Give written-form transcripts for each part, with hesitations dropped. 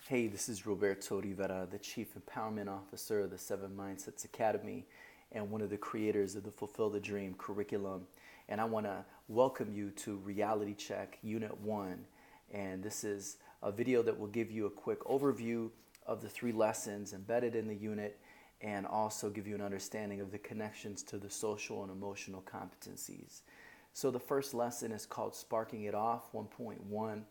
Hey, this is Roberto Rivera, the Chief Empowerment Officer of the Seven Mindsets Academy and one of the creators of the Fulfill the Dream curriculum. And I want to welcome you to Reality Check Unit 1. And this is a video that will give you a quick overview of the 3 lessons embedded in the unit and also give you an understanding of the connections to the social and emotional competencies. So the first lesson is called Sparking It Off 1.1.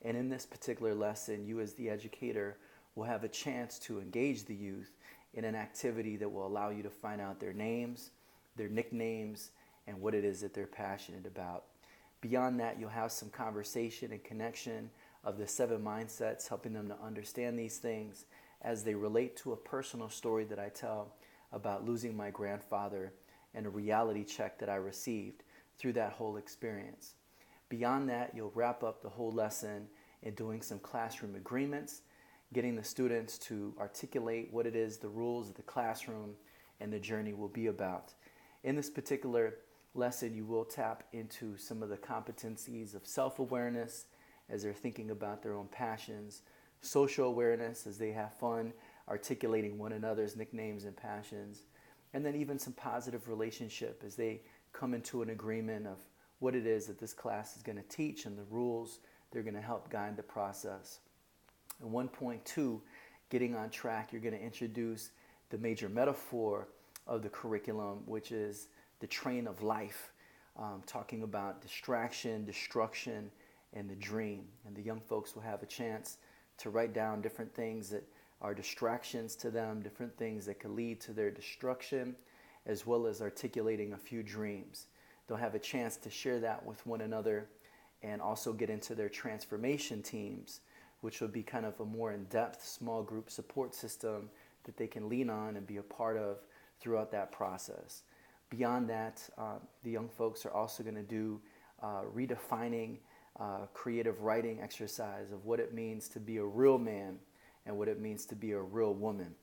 And in this particular lesson, you as the educator will have a chance to engage the youth in an activity that will allow you to find out their names, their nicknames, and what it is that they're passionate about. Beyond that, you'll have some conversation and connection of the 7 mindsets, helping them to understand these things as they relate to a personal story that I tell about losing my grandfather and a reality check that I received through that whole experience. Beyond that, you'll wrap up the whole lesson in doing some classroom agreements, getting the students to articulate what it is the rules of the classroom and the journey will be about. In this particular lesson, you will tap into some of the competencies of self-awareness as they're thinking about their own passions, social awareness as they have fun articulating one another's nicknames and passions, and then even some positive relationship as they come into an agreement of what it is that this class is going to teach and the rules they're going to help guide the process. In 1.2, getting on track, you're going to introduce the major metaphor of the curriculum, which is the train of life, talking about distraction, destruction, and the dream. And the young folks will have a chance to write down different things that are distractions to them, different things that could lead to their destruction, as well as articulating a few dreams. They'll have a chance to share that with one another and also get into their transformation teams, which will be kind of a more in-depth small group support system that they can lean on and be a part of throughout that process. Beyond that, the young folks are also going to do redefining creative writing exercise of what it means to be a real man and what it means to be a real woman.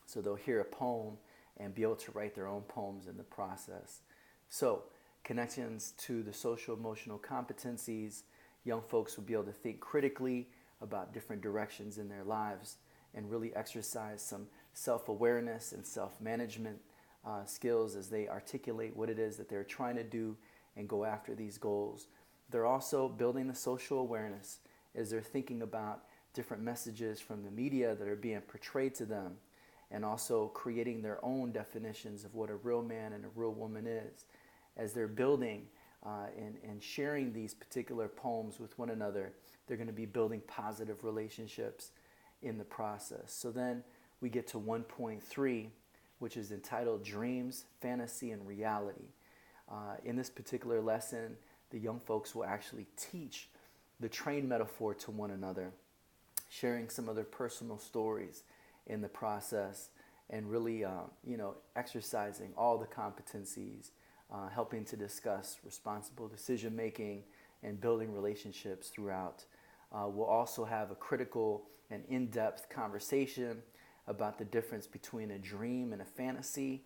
So they'll hear a poem and be able to write their own poems in the process. So, connections to the social emotional competencies, young folks will be able to think critically about different directions in their lives and really exercise some self-awareness and self-management skills as they articulate what it is that they're trying to do and go after these goals. They're also building the social awareness as they're thinking about different messages from the media that are being portrayed to them and also creating their own definitions of what a real man and a real woman is. As they're building and sharing these particular poems with one another, they're going to be building positive relationships in the process. So then we get to 1.3, which is entitled Dreams, Fantasy, and Reality. In this particular lesson, the young folks will actually teach the train metaphor to one another, sharing some of their personal stories in the process and really exercising all the competencies, helping to discuss responsible decision making and building relationships throughout. We'll also have a critical and in-depth conversation about the difference between a dream and a fantasy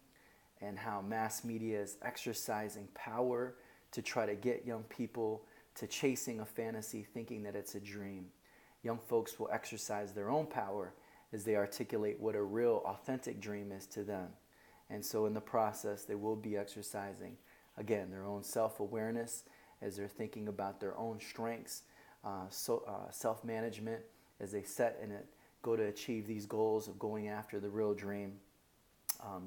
and how mass media is exercising power to try to get young people to chasing a fantasy thinking that it's a dream. Young folks will exercise their own power as they articulate what a real authentic dream is to them. And so in the process, they will be exercising, again, their own self-awareness as they're thinking about their own strengths, self-management as they set and go to achieve these goals of going after the real dream.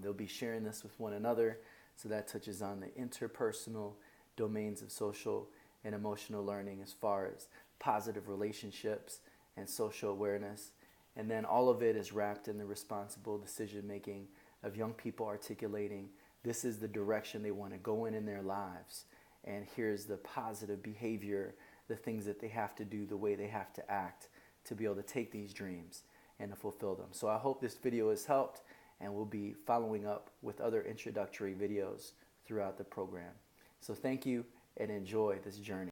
They'll be sharing this with one another, so that touches on the interpersonal domains of social and emotional learning as far as positive relationships and social awareness. And then all of it is wrapped in the responsible decision making of young people articulating this is the direction they want to go in their lives. And here's the positive behavior, the things that they have to do, the way they have to act to be able to take these dreams and to fulfill them. So I hope this video has helped, and we'll be following up with other introductory videos throughout the program. So thank you and enjoy this journey.